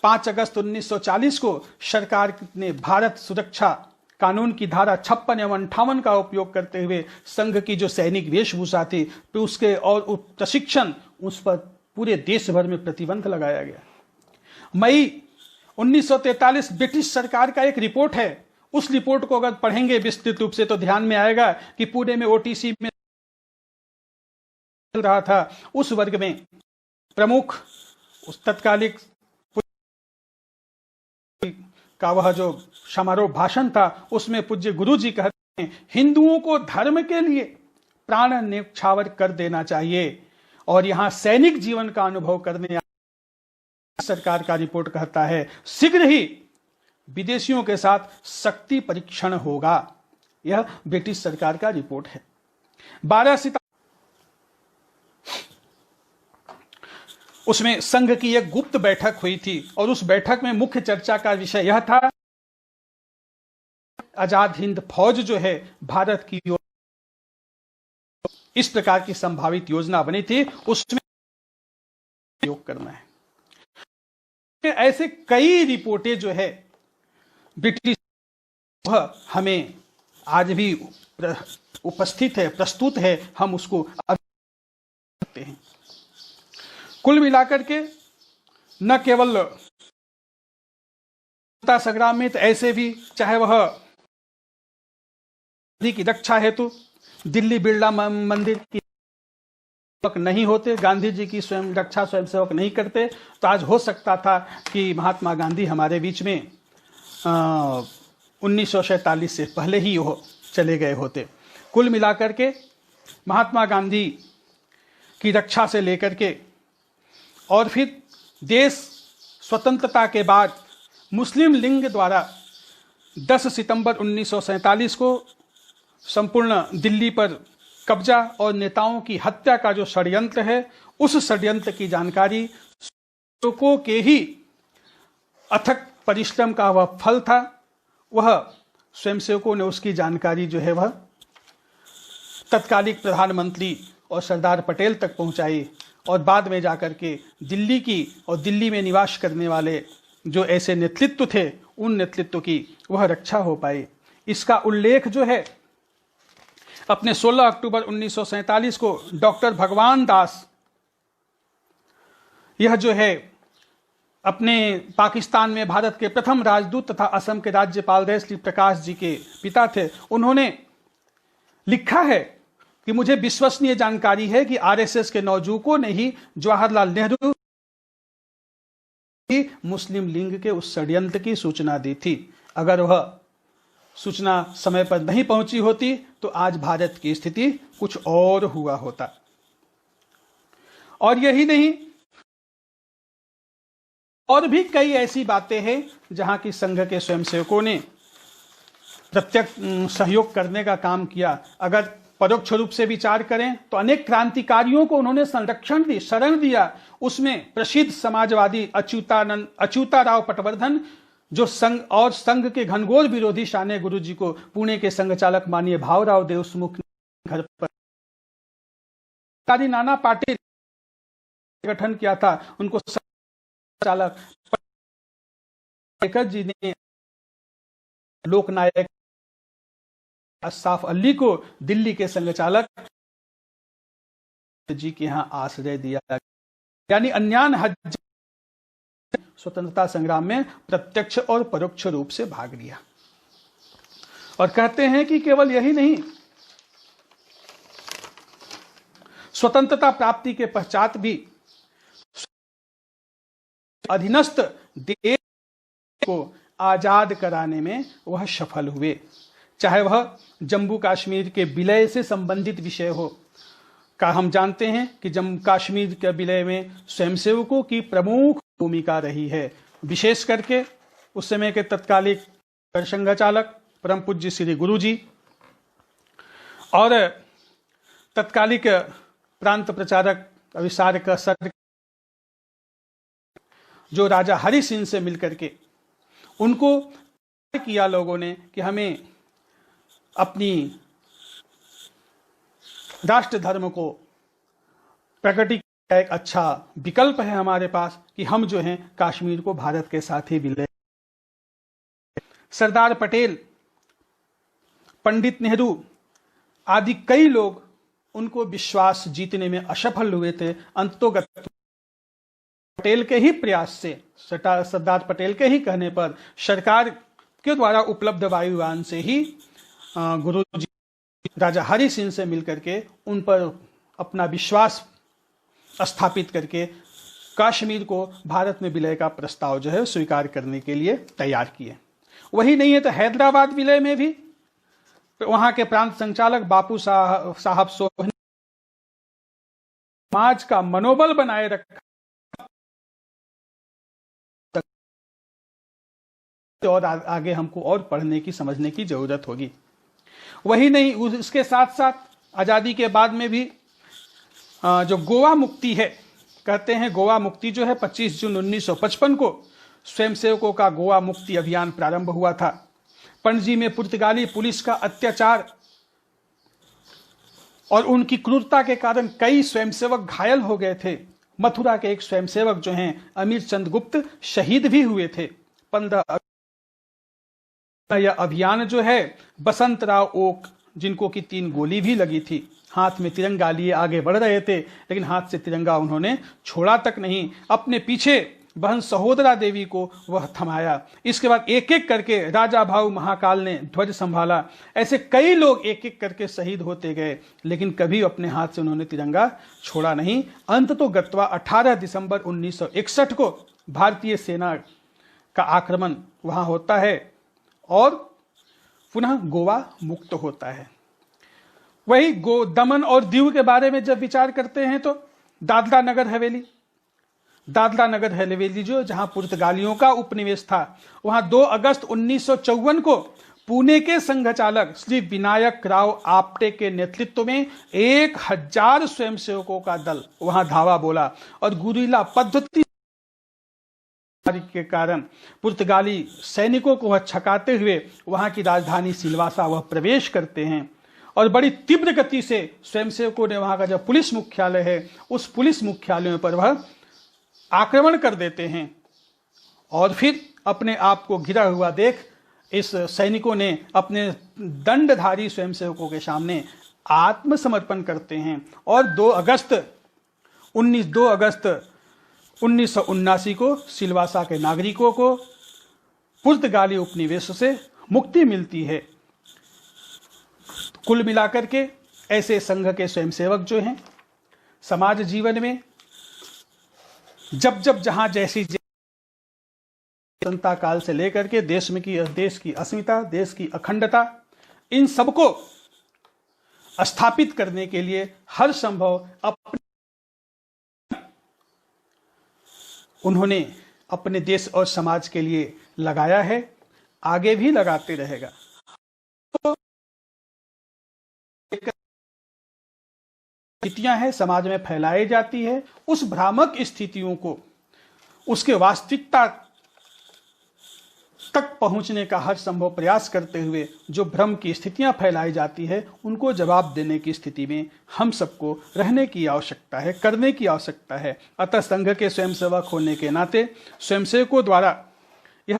5 अगस्त 1940 को सरकार ने भारत सुरक्षा कानून की धारा 56 एवं 58 का उपयोग करते हुए संघ की जो सैनिक वेशभूषा थी तो उसके और प्रशिक्षण, उस पर पूरे देश भर में प्रतिबंध लगाया गया। मई 1943 ब्रिटिश सरकार का एक रिपोर्ट है, उस रिपोर्ट को अगर पढ़ेंगे विस्तृत रूप से तो ध्यान में आएगा कि पुणे में ओटीसी में चल रहा था, उस वर्ग में प्रमुख उस तत्कालिक का वह जो समारोह भाषण था उसमें पूज्य गुरु जी कहते हैं हिंदुओं को धर्म के लिए प्राण न्यौछावर कर देना चाहिए और यहां सैनिक जीवन का अनुभव करने सरकार का रिपोर्ट कहता है शीघ्र ही विदेशियों के साथ शक्ति परीक्षण होगा। यह ब्रिटिश सरकार का रिपोर्ट है। 12 सितंबर उसमें संघ की एक गुप्त बैठक हुई थी और उस बैठक में मुख्य चर्चा का विषय यह था आजाद हिंद फौज जो है भारत की इस प्रकार की संभावित योजना बनी थी, उसमें उपयोग करना है। ऐसे कई रिपोर्टें जो है ब्रिटिश वह हमें आज भी उपस्थित है, प्रस्तुत है, हम उसको करते हैं। कुल मिलाकर के न केवल संग्राम में तो ऐसे भी चाहे वह की रक्षा हेतु दिल्ली बिरला मंदिर की नहीं होते, गांधी जी की स्वयं रक्षा स्वयंसेवक नहीं करते, तो आज हो सकता था कि महात्मा गांधी हमारे बीच में 1947 से पहले ही वो चले गए होते। कुल मिलाकर के महात्मा गांधी की रक्षा से लेकर के और फिर देश स्वतंत्रता के बाद मुस्लिम लीग द्वारा 10 सितंबर 1947 को संपूर्ण दिल्ली पर कब्जा और नेताओं की हत्या का जो षड्यंत्र है, उस षड्यंत्र की जानकारी स्वयंसेवकों के ही अथक परिश्रम का वह फल था। वह स्वयंसेवकों ने उसकी जानकारी जो है वह तत्कालिक प्रधानमंत्री और सरदार पटेल तक पहुंचाई और बाद में जाकर के दिल्ली की और दिल्ली में निवास करने वाले जो ऐसे नेतृत्व थे, उन नेतृत्व की वह रक्षा हो पाई। इसका उल्लेख जो है अपने 16 अक्टूबर 1947 को डॉक्टर भगवान दास, यह जो है अपने पाकिस्तान में भारत के प्रथम राजदूत तथा असम के राज्यपाल रहे श्री प्रकाश जी के पिता थे, उन्होंने लिखा है कि मुझे विश्वसनीय जानकारी है कि आरएसएस के नौजुकों ने ही जवाहरलाल नेहरू की मुस्लिम लीग के उस षड्यंत्र की सूचना दी थी। अगर वह सूचना समय पर नहीं पहुंची होती तो आज भारत की स्थिति कुछ और हुआ होता। और यही नहीं, और भी कई ऐसी बातें हैं जहां की संघ के स्वयंसेवकों ने प्रत्यक्ष सहयोग करने का काम किया। अगर परोक्ष रूप से विचार करें तो अनेक क्रांतिकारियों को उन्होंने संरक्षण दी, शरण दिया। उसमें प्रसिद्ध समाजवादी अच्युताराव पटवर्धन, जो संघ के घनघोर विरोधी शाने गुरुजी को पुणे के संघ चालक माननीय भावराव देशमुख घर पर नाना पाटिल गठन किया था, उनको चालक जी ने लोकनायक अशफाक अली को दिल्ली के संघ चालक जी के यहां आश्रय दिया। यानी अन्यान हज स्वतंत्रता संग्राम में प्रत्यक्ष और परोक्ष रूप से भाग लिया। और कहते हैं कि केवल यही नहीं, स्वतंत्रता प्राप्ति के पश्चात भी अधीनस्थ देश को आजाद कराने में वह सफल हुए। चाहे वह जम्मू कश्मीर के विलय से संबंधित विषय हो, का हम जानते हैं कि जम्मू कश्मीर के विलय में स्वयंसेवकों की प्रमुख भूमिका रही है। विशेष करके उस समय के तत्कालिक संघ चालक परम पूज्य श्री गुरु जी और तत्कालिक प्रांत प्रचारक अविसारक सर जो राजा हरि सिंह से मिलकर के उनको किया लोगों ने कि हमें अपनी राष्ट्र धर्म को प्रकटी का एक अच्छा विकल्प है हमारे पास कि हम जो हैं कश्मीर को भारत के साथ ही विलय। सरदार पटेल, पंडित नेहरू आदि कई लोग उनको विश्वास जीतने में असफल हुए थे। अंततोगत पटेल के ही प्रयास से, सरदार पटेल के ही कहने पर सरकार के द्वारा उपलब्ध वायुयान से ही गुरु जी राजा हरि सिंह से मिलकर के उन पर अपना विश्वास स्थापित करके कश्मीर को भारत में विलय का प्रस्ताव जो है स्वीकार करने के लिए तैयार किए। वही नहीं है तो हैदराबाद विलय में भी वहां के प्रांत संचालक बापू साहब सोहनी समाज का मनोबल बनाए रखा और आगे हमको और पढ़ने की समझने की जरूरत होगी। वही नहीं, उसके साथ साथ आजादी के बाद में भी जो गोवा मुक्ति है, कहते हैं गोवा मुक्ति जो है 25 जून 1955 को स्वयंसेवकों का गोवा मुक्ति अभियान प्रारंभ हुआ था। पणजी में पुर्तगाली पुलिस का अत्याचार और उनकी क्रूरता के कारण कई स्वयंसेवक घायल हो गए थे। मथुरा के एक स्वयंसेवक जो हैं अमीर चंद गुप्त शहीद भी हुए थे। 15 यह अभियान जो है बसंत राव ओक, जिनको की 3 गोली भी लगी थी, हाथ में तिरंगा लिए आगे बढ़ रहे थे, लेकिन हाथ से तिरंगा उन्होंने छोड़ा तक नहीं। अपने पीछे बहन सहोदरा देवी को वह थमाया। इसके बाद एक एक करके राजा भाऊ महाकाल ने ध्वज संभाला। ऐसे कई लोग एक एक करके शहीद होते गए, लेकिन कभी अपने हाथ से उन्होंने तिरंगा छोड़ा नहीं। अंत तो गत्वा 18 दिसंबर 1961 को भारतीय सेना का आक्रमण वहां होता है और पुनः गोवा मुक्त होता है। वही दमन और दीव के बारे में जब विचार करते हैं तो दादरा नगर हवेली, दादरा नगर हवेली जो जहां पुर्तगालियों का उपनिवेश था, वहां 2 अगस्त 1954 को पुणे के संघ चालक श्री विनायक राव आप्टे के नेतृत्व में 1000 स्वयंसेवकों का दल वहां धावा बोला और गुरिल्ला पद्धति के कारण पुर्तगाली सैनिकों को वह छकाते हुए वहां की राजधानी सिलवासा वह प्रवेश करते हैं और बड़ी तीव्र गति से स्वयंसेवकों ने वहां का जो पुलिस मुख्यालय है उस पुलिस मुख्यालय पर वह आक्रमण कर देते हैं और फिर अपने आप को घिरा हुआ देख इस सैनिकों ने अपने दंडधारी स्वयंसेवकों के सामने आत्मसमर्पण करते हैं और 2 अगस्त 1979 को सिलवासा के नागरिकों को पुर्तगाली उपनिवेश से मुक्ति मिलती है। कुल मिलाकर के ऐसे संघ के स्वयंसेवक जो हैं समाज जीवन में जब जहां जैसी स्वतंत्रता काल से लेकर के देश की अस्मिता, देश की अखंडता, इन सबको स्थापित करने के लिए हर संभव उन्होंने अपने देश और समाज के लिए लगाया है, आगे भी लगाते रहेगा। स्थितियां हैं समाज में फैलाई जाती है, उस भ्रामक स्थितियों को उसके वास्तविकता तक पहुंचने का हर संभव प्रयास करते हुए जो भ्रम की स्थितियां फैलाई जाती है उनको जवाब देने की स्थिति में हम सबको रहने की आवश्यकता है, करने की आवश्यकता है। अतः संघ के स्वयंसेवक होने के नाते स्वयंसेवकों द्वारा यह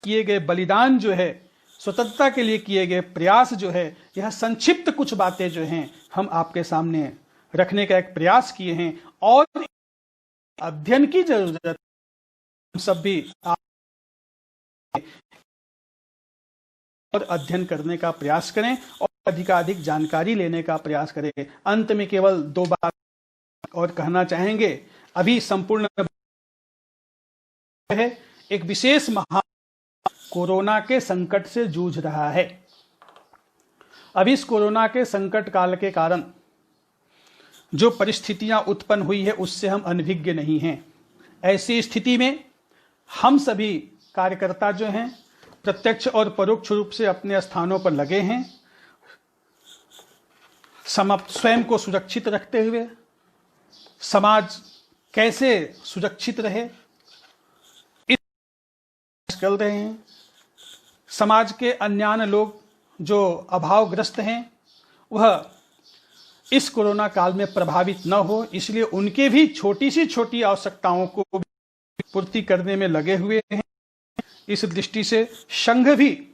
किए गए बलिदान जो है, स्वतंत्रता के लिए किए गए प्रयास जो है, यह संक्षिप्त कुछ बातें जो हैं हम आपके सामने रखने का एक प्रयास किए हैं और अध्ययन की जरूरत हम सब भी और अध्ययन करने का प्रयास करें और अधिकाधिक जानकारी लेने का प्रयास करें। अंत में केवल 2 बात और कहना चाहेंगे। अभी संपूर्ण है एक विशेष कोरोना के संकट से जूझ रहा है। अभी इस कोरोना के संकट काल के कारण जो परिस्थितियां उत्पन्न हुई है उससे हम अनभिज्ञ नहीं हैं। ऐसी स्थिति में हम सभी कार्यकर्ता जो हैं प्रत्यक्ष और परोक्ष रूप से अपने स्थानों पर लगे हैं, स्वयं को सुरक्षित रखते हुए समाज कैसे सुरक्षित रहे इस कर रहे हैं। समाज के अन्य लोग जो अभावग्रस्त हैं वह इस कोरोना काल में प्रभावित न हो, इसलिए उनके भी छोटी सी छोटी आवश्यकताओं को पूर्ति करने में लगे हुए हैं। इस दृष्टि से संघ भी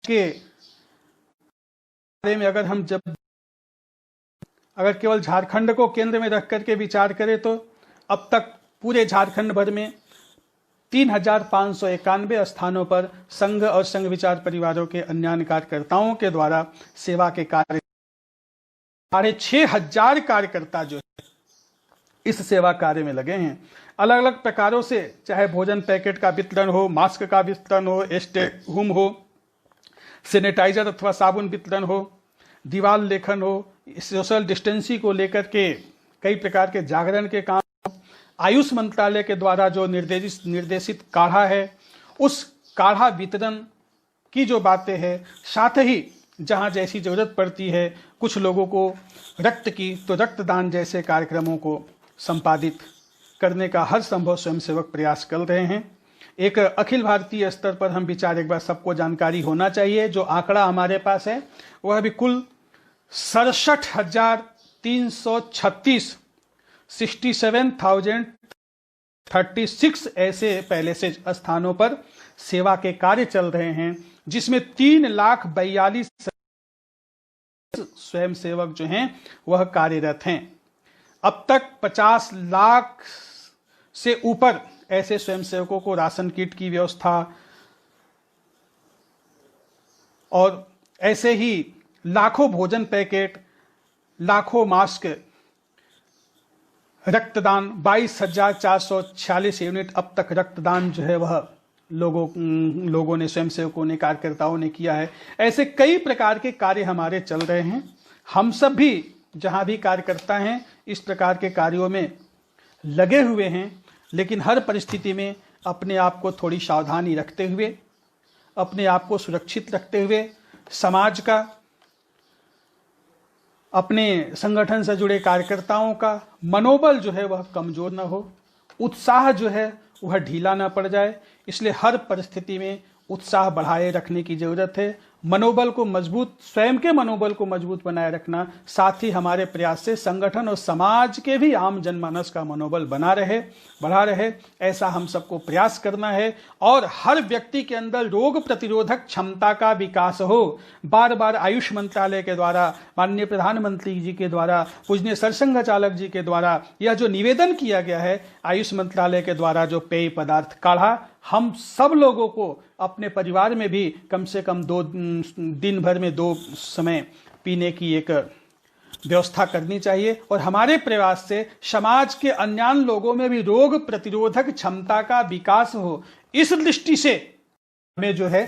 के बारे में अगर केवल झारखंड को केंद्र में रख करके विचार करें तो अब तक पूरे झारखंड भर में 3591 स्थानों पर संघ और संघ विचार परिवारों के अन्य कार्यकर्ताओं के द्वारा सेवा के कार्य 6500 कार्यकर्ता जो है इस सेवा कार्य में लगे हैं। अलग अलग प्रकारों से, चाहे भोजन पैकेट का वितरण हो, मास्क का वितरण हो, स्टे होम हो, सैनिटाइजर अथवा साबुन वितरण हो, दीवार लेखन हो, सोशल डिस्टेंसिंग को लेकर के कई प्रकार के जागरण के काम, आयुष मंत्रालय के द्वारा जो निर्देशित काढ़ा है उस काढ़ा वितरण की जो बातें हैं, साथ ही जहां जैसी जरूरत पड़ती है कुछ लोगों को रक्त की तो रक्तदान जैसे कार्यक्रमों को संपादित करने का हर संभव स्वयंसेवक प्रयास कर रहे हैं। एक अखिल भारतीय स्तर पर हम विचार एक बार सबको जानकारी होना चाहिए। जो आंकड़ा हमारे पास है वह अभी कुल 67,336 67,036 ऐसे पहले से स्थानों पर सेवा के कार्य चल रहे हैं, जिसमें 3,42,000 स्वयंसेवक जो हैं वह कार्यरत हैं। अब तक 50 लाख से ऊपर ऐसे स्वयंसेवकों को राशन किट की व्यवस्था और ऐसे ही लाखों भोजन पैकेट, लाखों मास्क, रक्तदान 22,446 यूनिट अब तक रक्तदान जो है वह लोगों ने, स्वयंसेवकों ने, कार्यकर्ताओं ने किया है। ऐसे कई प्रकार के कार्य हमारे चल रहे हैं। हम सब भी जहां भी कार्यकर्ता हैं इस प्रकार के कार्यों में लगे हुए हैं, लेकिन हर परिस्थिति में अपने आप को थोड़ी सावधानी रखते हुए, अपने आप को सुरक्षित रखते हुए, समाज का, अपने संगठन से जुड़े कार्यकर्ताओं का मनोबल जो है वह कमजोर न हो, उत्साह जो है वह ढीला न पड़ जाए। इसलिए हर परिस्थिति में उत्साह बढ़ाए रखने की जरूरत है। मनोबल को मजबूत, स्वयं के मनोबल को मजबूत बनाए रखना, साथ ही हमारे प्रयास से संगठन और समाज के भी आम जनमानस का मनोबल बढ़ा रहे, ऐसा हम सबको प्रयास करना है। और हर व्यक्ति के अंदर रोग प्रतिरोधक क्षमता का विकास हो। बार बार आयुष मंत्रालय के द्वारा, माननीय प्रधानमंत्री जी के द्वारा, पूजनीय सरसंघ चालक जी के द्वारा यह जो निवेदन किया गया है, आयुष मंत्रालय के द्वारा जो पेय पदार्थ काढ़ा, हम सब लोगों को अपने परिवार में भी कम से कम दिन भर में 2 समय पीने की एक व्यवस्था करनी चाहिए। और हमारे प्रयास से समाज के अन्य लोगों में भी रोग प्रतिरोधक क्षमता का विकास हो, इस दृष्टि से हमें जो है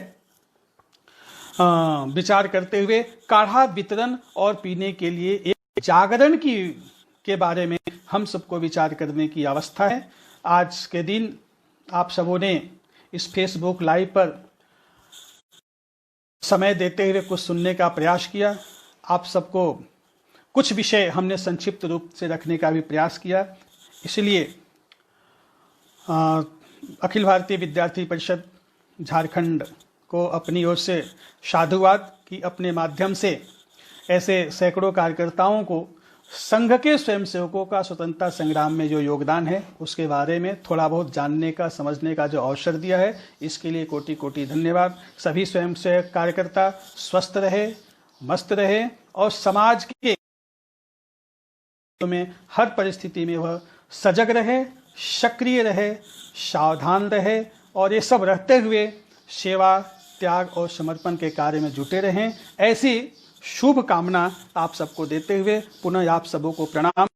विचार करते हुए काढ़ा वितरण और पीने के लिए एक जागरण के बारे में हम सबको विचार करने की अवस्था है। आज के दिन आप सबों ने इस फेसबुक लाइव पर समय देते हुए कुछ सुनने का प्रयास किया। आप सबको कुछ विषय हमने संक्षिप्त रूप से रखने का भी प्रयास किया। इसलिए अखिल भारतीय विद्यार्थी परिषद झारखंड को अपनी ओर से साधुवाद कि अपने माध्यम से ऐसे सैकड़ों कार्यकर्ताओं को संघ के स्वयंसेवकों का स्वतंत्रता संग्राम में जो योगदान है उसके बारे में थोड़ा बहुत जानने का, समझने का जो अवसर दिया है, इसके लिए कोटि कोटि धन्यवाद। सभी स्वयंसेवक कार्यकर्ता स्वस्थ रहे, मस्त रहे और समाज के में हर परिस्थिति में वह सजग रहे, सक्रिय रहे, सावधान रहे और ये सब रहते हुए सेवा, त्याग और समर्पण के कार्य में जुटे रहें। ऐसी शुभ कामना आप सबको देते हुए पुनः आप सबों को प्रणाम।